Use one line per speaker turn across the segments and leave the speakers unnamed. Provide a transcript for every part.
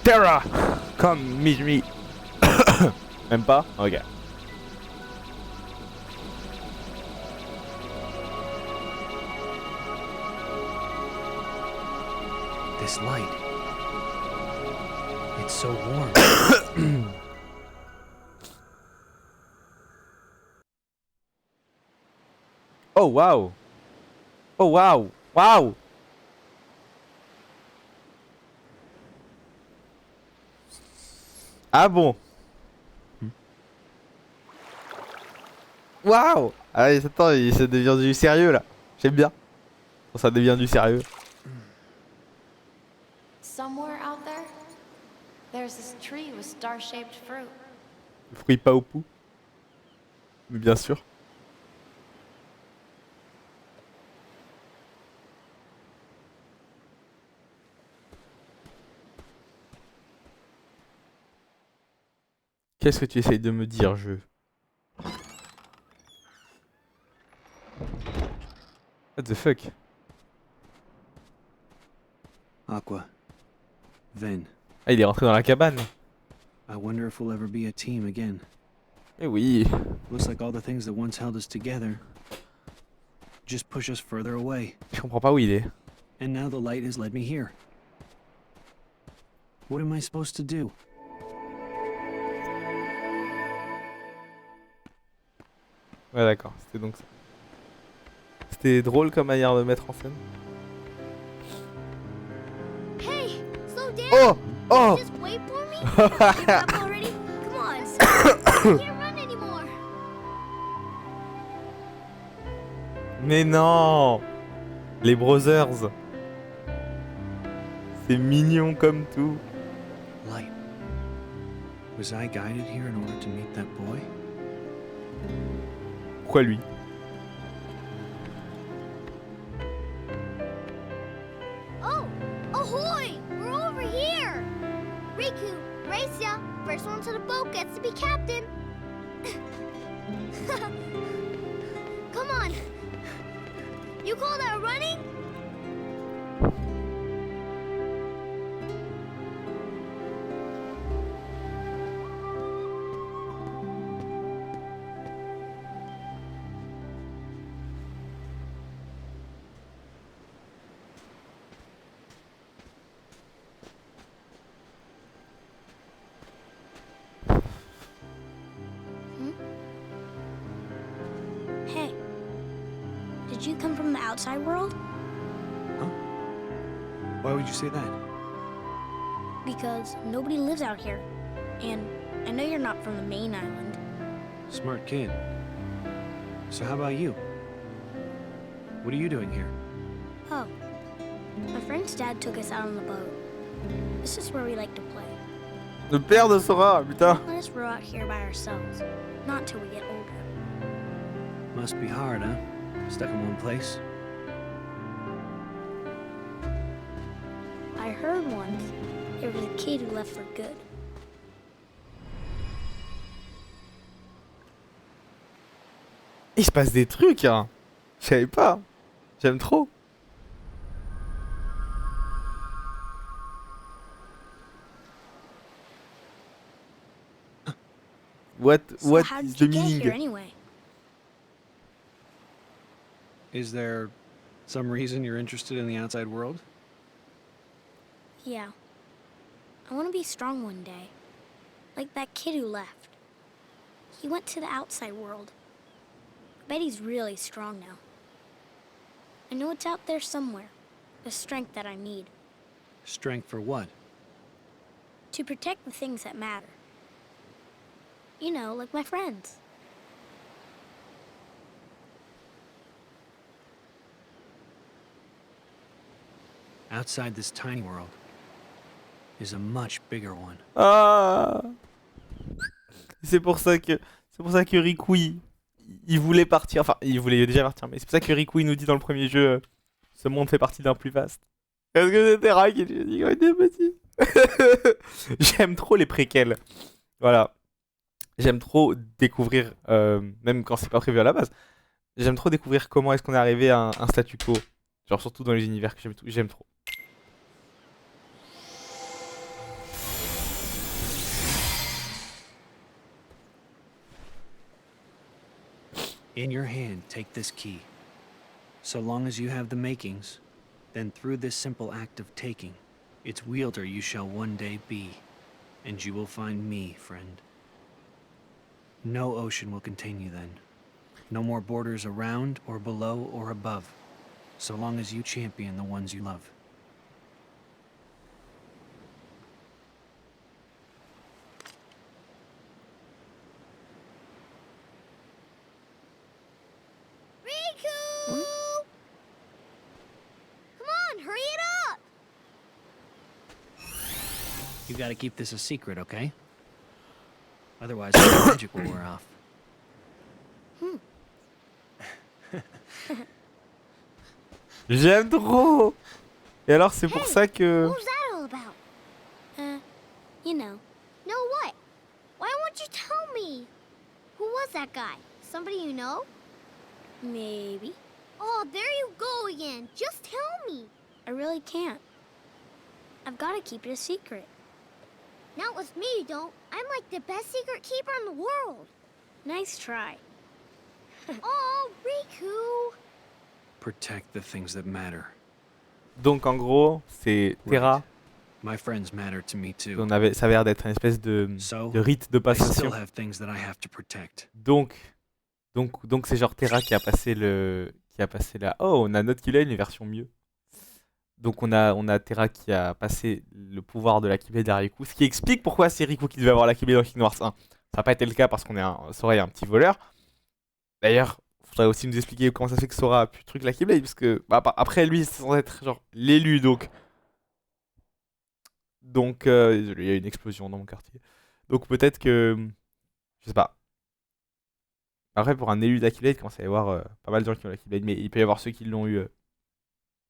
Terra, come meet me. Même pas? Ok.
This light. It's so warm.
Oh wow. Oh wow. Wow. Ah bon? Waouh! Allez, attends, ça devient du sérieux là. J'aime bien. Quand ça devient du sérieux.
Somewhere out there, there's this tree with star-shaped fruit.
Le fruit pas au pou. Mais bien sûr. Qu'est-ce que tu essayes de me dire, jeu? What the fuck?
Aqua. Ven.
Ah, il est rentré dans la cabane.
I wonder if we'll ever be a team again.
Eh oui.
Looks like all the things that once held us together just push us further away.
Je comprends pas où il est.
And now the light has led me here. What am I supposed to do?
Ouais, d'accord. C'était donc ça. C'était drôle comme manière de mettre en scène.
Hey, slow down.
Oh! Oh!
Just wait for me. Give up already? Come on, stop. I can't run anymore.
Mais non! Les brothers. C'est mignon comme tout.
Light. Was I guided here in order to meet that boy?
Pourquoi lui?
Oh, ahoy! We're over here. Riku, race ya. First one to the boat gets to be captain. Come on. You call that running? Hey, did you come from the outside world?
Why would you say that?
Because nobody lives out here. And I know you're not from the main island.
Smart kid. So how about you? What are you doing here?
Oh, my friend's dad took us out on the boat. This is where we like to play.
Le père de Sora, putain.
Let us row out here by ourselves, not till we get older.
Must be hard, huh? Stuck in one place?
I heard once there was a kid who left for good.
Il se passe des trucs, hein. Je savais pas. J'aime trop. What
So how
is
did
the
you get here
meaning?
anyway?
Is there some reason you're interested in the outside world?
Yeah. I want to be strong one day. Like that kid who left. He went to the outside world. I bet he's really strong now. I know it's out there somewhere. The strength that I need.
Strength for what?
To protect the things that matter. You know, like my friends.
Outside this tiny world is a much bigger one.
Ah. C'est pour ça que Riku il voulait partir. Enfin, il voulait déjà partir, mais c'est pour ça que Riku il nous dit dans le premier jeu ce monde fait partie d'un plus vaste. Est-ce que c'était Rai qui lui a dit quand il était petit? J'aime trop les préquels. Voilà. J'aime trop découvrir, même quand c'est pas prévu à la base, j'aime trop découvrir comment est-ce qu'on est arrivé à un statu quo. Genre surtout dans les univers que j'aime trop.
In your hand, take this key. So long as you have the makings, then through this simple act of taking, its wielder you shall one day be, and you will find me, friend. No ocean will contain you then. No more borders around or below or above, so long as you champion the ones you love.
Riku! Come on, hurry it up!
You gotta keep this a secret, okay? Otherwise, the magic will wear off.
J'aime trop. Et alors, c'est pour
Hey,
ça que...
What was that all about? You know. Know what? Why won't you tell me? Who was that guy? Somebody you know? Maybe. Oh, there you go again. Just tell me. I really can't. I've got to keep it a secret. Not with me, you don't. I'm like the best secret keeper in the world. Nice try. Oh, Riku.
Protect the things that matter.
Donc, en gros, c'est Terra.
My friends matter to me too.
Ça avait l'air d'être une espèce de rite de
I
passation.
still have things that I have to protect.
Donc c'est genre Terra qui a passé la... Oh, on a notre Keyblade, une version mieux. Donc on a Terra qui a passé le pouvoir de la Keyblade à Riku, ce qui explique pourquoi c'est Riku qui devait avoir la Keyblade dans Kingdom Hearts 1. Ça n'a pas été le cas parce qu'on est Sora est un petit voleur. D'ailleurs, il faudrait aussi nous expliquer comment ça se fait que Sora a pu truc la Keyblade, parce que après lui c'est censé être genre l'élu, donc désolé, il y a une explosion dans mon quartier. Donc peut-être que... Je sais pas. Après, pour un élu de la Keyblade, il commence à y avoir pas mal de gens qui ont la Keyblade, mais il peut y avoir ceux qui l'ont eu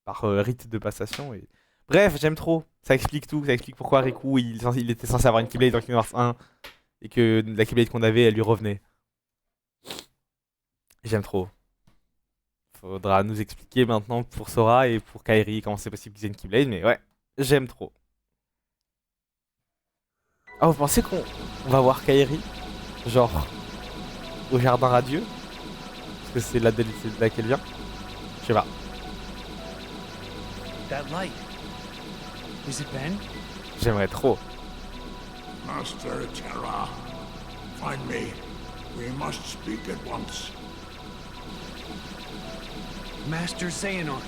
par rite de passation. Et... Bref, j'aime trop. Ça explique tout. Ça explique pourquoi Riku, il était censé avoir une Keyblade dans Kingdom Hearts 1, et que la Keyblade qu'on avait, elle lui revenait. J'aime trop. Faudra nous expliquer maintenant pour Sora et pour Kairi comment c'est possible qu'ils aient une Keyblade, mais ouais, j'aime trop. Ah, vous pensez qu'on va voir Kairi, genre, au jardin radieux? Parce que c'est là qu'elle vient? Je sais pas.
That light. Is it Ben?
J'aimerais trop.
Master Terra, find me. We must speak at once.
Master Xehanort.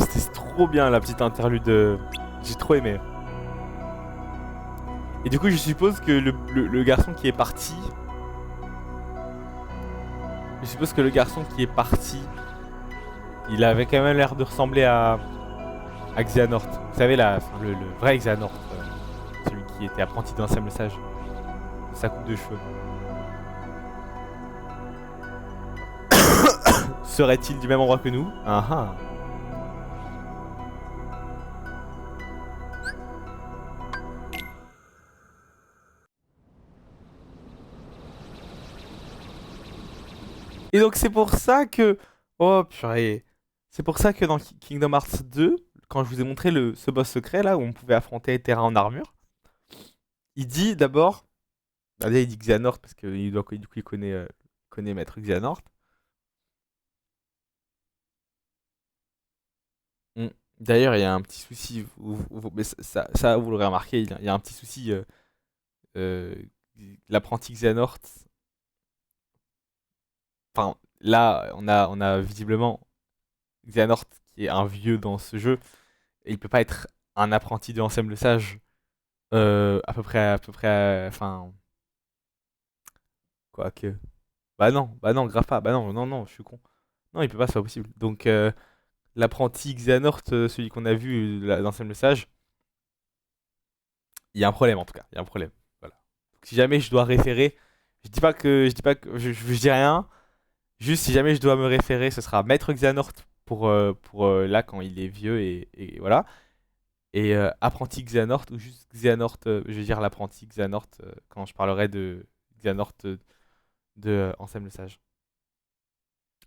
C'était trop bien la petite interlude. J'ai trop aimé. Et du coup, je suppose que le garçon qui est parti. Je suppose que le garçon qui est parti, il avait quand même l'air de ressembler à Xehanort. Vous savez, le vrai Xehanort. Celui qui était apprenti d'un Sam le Sage. Sa coupe de cheveux. Serait-il du même endroit que nous? Ah ah. Et donc c'est pour ça que... Oh purée. C'est pour ça que dans Kingdom Hearts 2, quand je vous ai montré ce boss secret là, où on pouvait affronter Terra en armure, il dit d'abord... Déjà il dit Xehanort parce que du coup il connaît Maître Xehanort. D'ailleurs il y a un petit souci, mais ça vous l'aurez remarqué, il y a un petit souci. L'apprenti Xehanort... Enfin, là, on a visiblement Xehanort qui est un vieux dans ce jeu. Et il peut pas être un apprenti de Ansem le Sage. À peu près, enfin... Quoique... Bah non, grave pas. Bah non, je suis con. Non, il peut pas, c'est pas possible. Donc, l'apprenti Xehanort, celui qu'on a vu dans Ansem le Sage, il y a un problème en tout cas. Il y a un problème. Voilà. Donc, si jamais je dois référer, je dis pas que je dis rien. Juste si jamais je dois me référer, ce sera Maître Xehanort pour là quand il est vieux et voilà. Et apprenti Xehanort ou juste Xehanort, je veux dire l'apprenti Xehanort quand je parlerai de Xehanort de Ansem le Sage.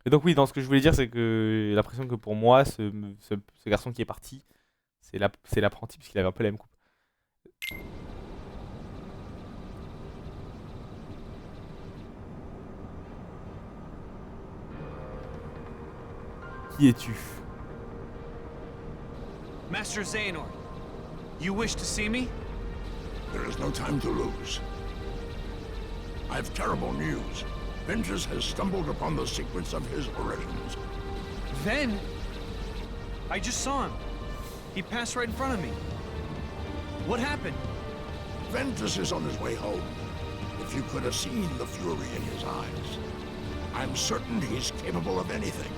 Et donc oui, dans ce que je voulais dire, c'est que j'ai l'impression que pour moi, ce garçon qui est parti, c'est l'apprenti, puisqu'il avait un peu la même coupe. Qui es-tu?
Master Xehanort, you wish to see me?
There is no time to lose. I have terrible news. Ventus has stumbled upon the secrets of his origins.
Ven? I just saw him. He passed right in front of me. What happened?
Ventus is on his way home. If you could have seen the fury in his eyes, I'm certain he's capable of anything.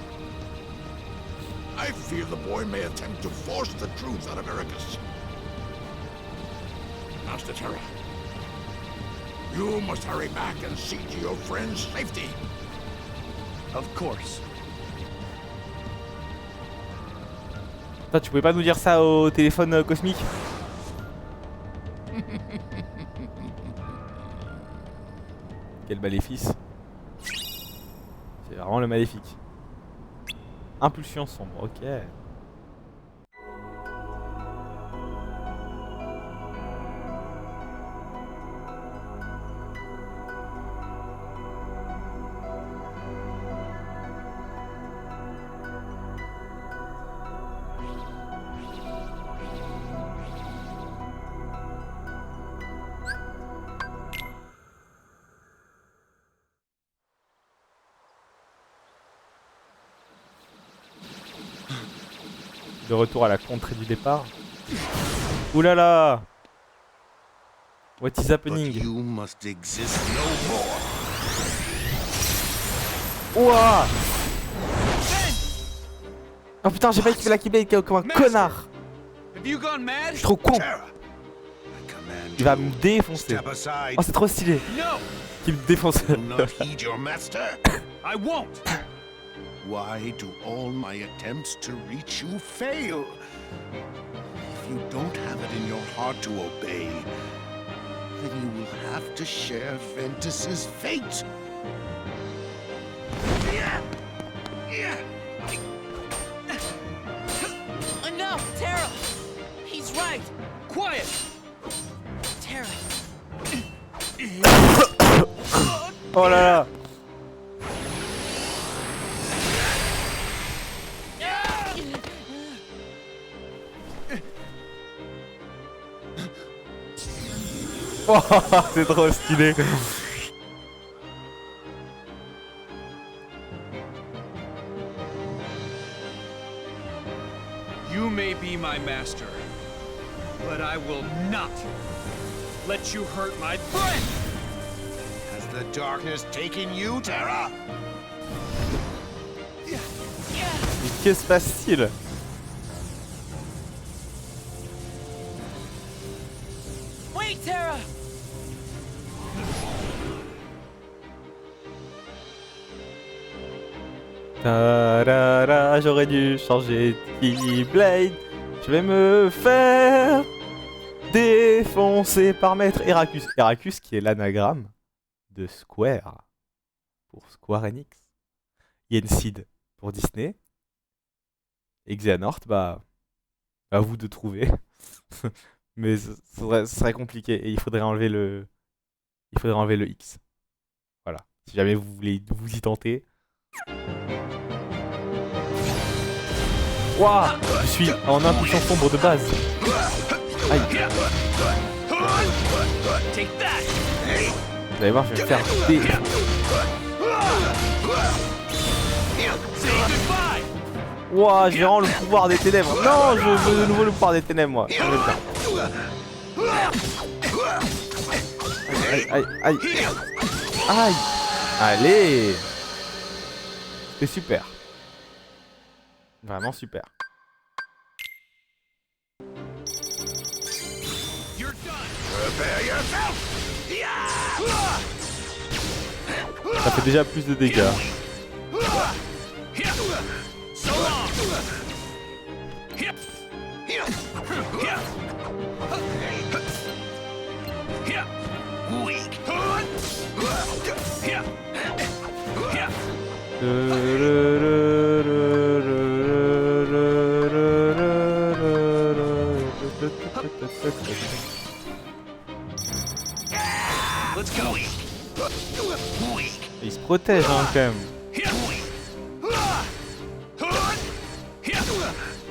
I fear the boy may attempt to force the truth out of Ericus. Master Terra, you must hurry back and see to your friend's safety.
Of course.
Putain, tu pouvais pas nous dire ça au téléphone cosmique? Quel maléfice. C'est vraiment le maléfique. Impulsion sombre, ok. De retour à la contrée du départ. Ouh là là! What is
But
happening?
you must exist no more.
Ouah! Oh putain, j'ai pas équipé la Keyblade comme un connard!
Have you gone
Je
mad?
suis trop con!
Terra, I command
Il va
you,
me défoncer.
step aside.
Oh, c'est trop stylé!
No!
Qu'il me défonce.
Do not heed your master.
I won't!
Why do all my attempts to reach you fail? If you don't have it in your heart to obey, then you will have to share Ventus's fate.
Enough, Terra! He's right!
Quiet!
Terra,
Oh là là! Oh, c'est trop stylé!
You may be my master, but I will not let you hurt my friend!
Has the darkness taken you, Terra?
Mais que se passe-t-il?
wait, Terra!
Tarara, j'aurais dû changer de Keyblade. Je vais me faire défoncer par Maître Heracus. Heracus qui est l'anagramme de Square pour Square Enix. Yensid pour Disney. Et Xehanort, bah, à vous de trouver. Mais ce serait compliqué et il faudrait enlever le X. Voilà. Si jamais vous voulez vous y tenter. Waouh, je suis en impulsion sombre de base. Aïe. Vous allez voir, je vais me faire des... Waouh, j'ai vraiment le pouvoir des ténèbres. Non, je veux de nouveau le pouvoir des ténèbres, moi. Aïe, aïe, aïe. Aïe. Allez. C'est super. Vraiment super.
Prepare yourself.
Ça fait déjà plus de dégâts.
So long!
Weak.
Let's go.
Il se protège hein, quand même.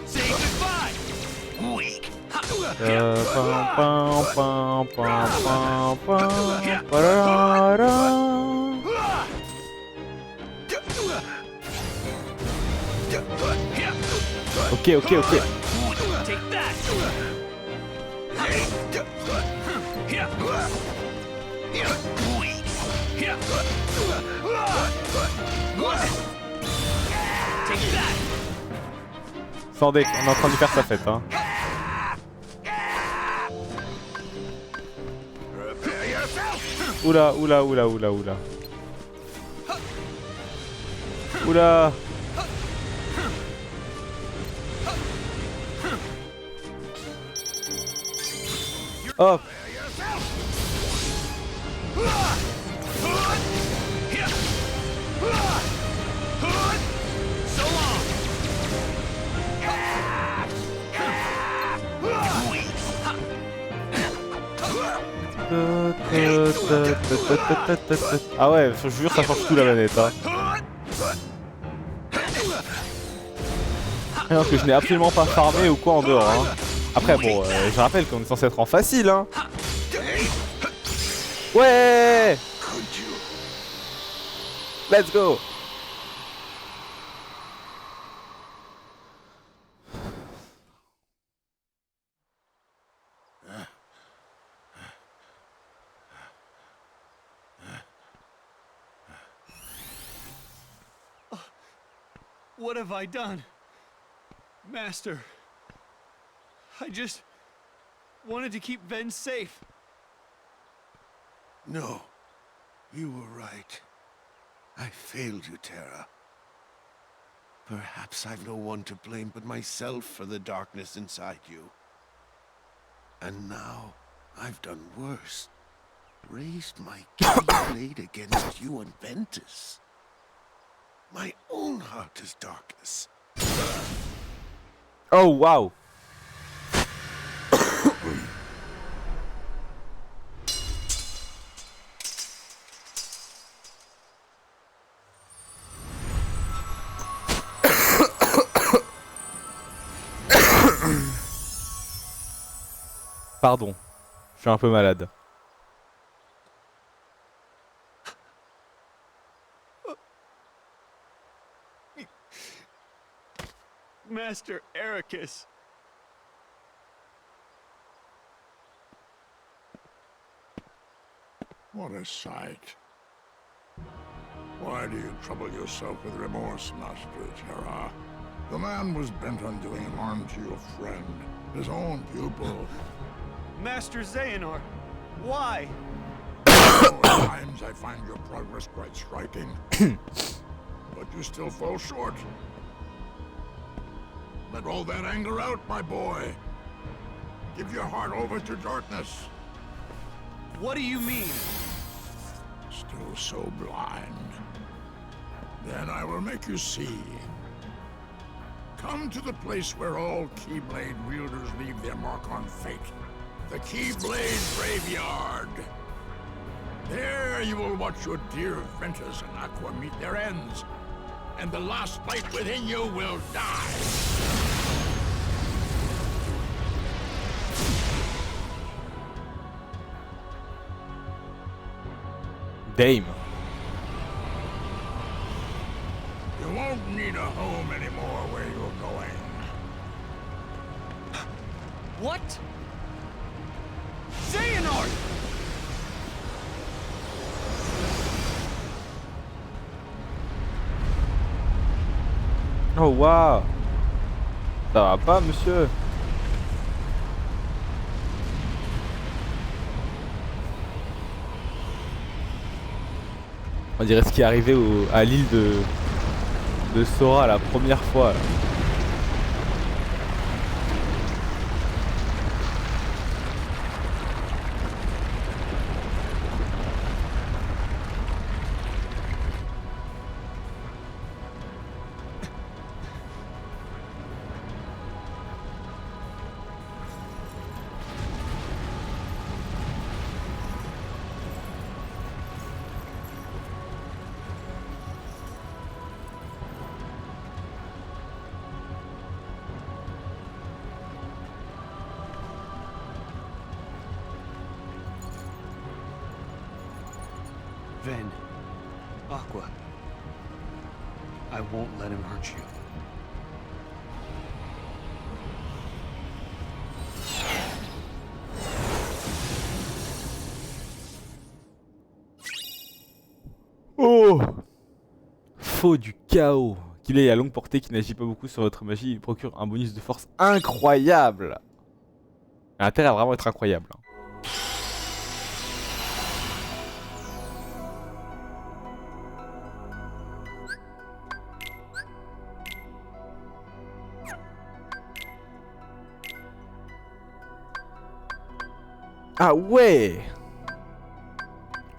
Say goodbye.
Pam, pam, pam, pam, pam, parara. Ok.
Take that. Take that.
Sans deck, on est en train de faire sa fête hein. Oula. Hop.
So long.
Ah ouais, je jure ça change tout la manette hein. Alors que je n'ai absolument pas farmé ou quoi en dehors hein. Après bon, je rappelle qu'on est censé être en facile hein. Ouais. Let's go.
What have I done? Master, I just wanted to keep Ven safe.
No, you were right. I failed you, Terra. Perhaps I've no one to blame but myself for the darkness inside you. And now, I've done worse. Raised my blade against you and Ventus. My own heart is darkness.
Oh wow. Pardon, je suis un peu malade.
Master Ericus.
What a sight. Why do you trouble yourself with remorse, Master Terra? The man was bent on doing harm to your friend, his own pupil.
Master Xehanort, why?
At times I find your progress quite striking, but you still fall short. Let all that anger out, my boy. Give your heart over to darkness.
What do you mean?
Still so blind. Then I will make you see. Come to the place where all Keyblade wielders leave their mark on fate. The Keyblade Graveyard. There you will watch your dear Ventus and Aqua meet their ends. And the last light within you will die.
Dame.
You won't need a home anymore where you're going.
What? Xehanort!
Oh waouh. Ça va pas monsieur? On dirait ce qui est arrivé à l'île de Sora la première fois. Là.
Ven, Aqua, I won't let him hurt you.
Oh! Faux du chaos. Qu'il est à longue portée, qui n'agit pas beaucoup sur votre magie, il procure un bonus de force incroyable. Il a intérêt à vraiment être incroyable. Ah ouais!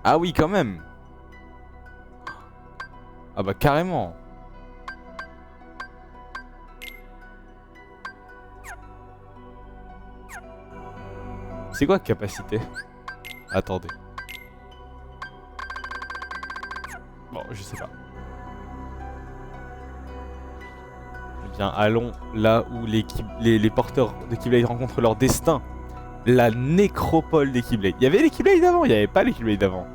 Ah oui, quand même! Ah bah carrément! C'est quoi capacité? Attendez. Bon, je sais pas. Eh bien, allons là où les porteurs de Keyblade rencontrent leur destin. La nécropole des Keyblade. Il y avait les Keyblade avant, il n'y avait pas les Keyblade avant.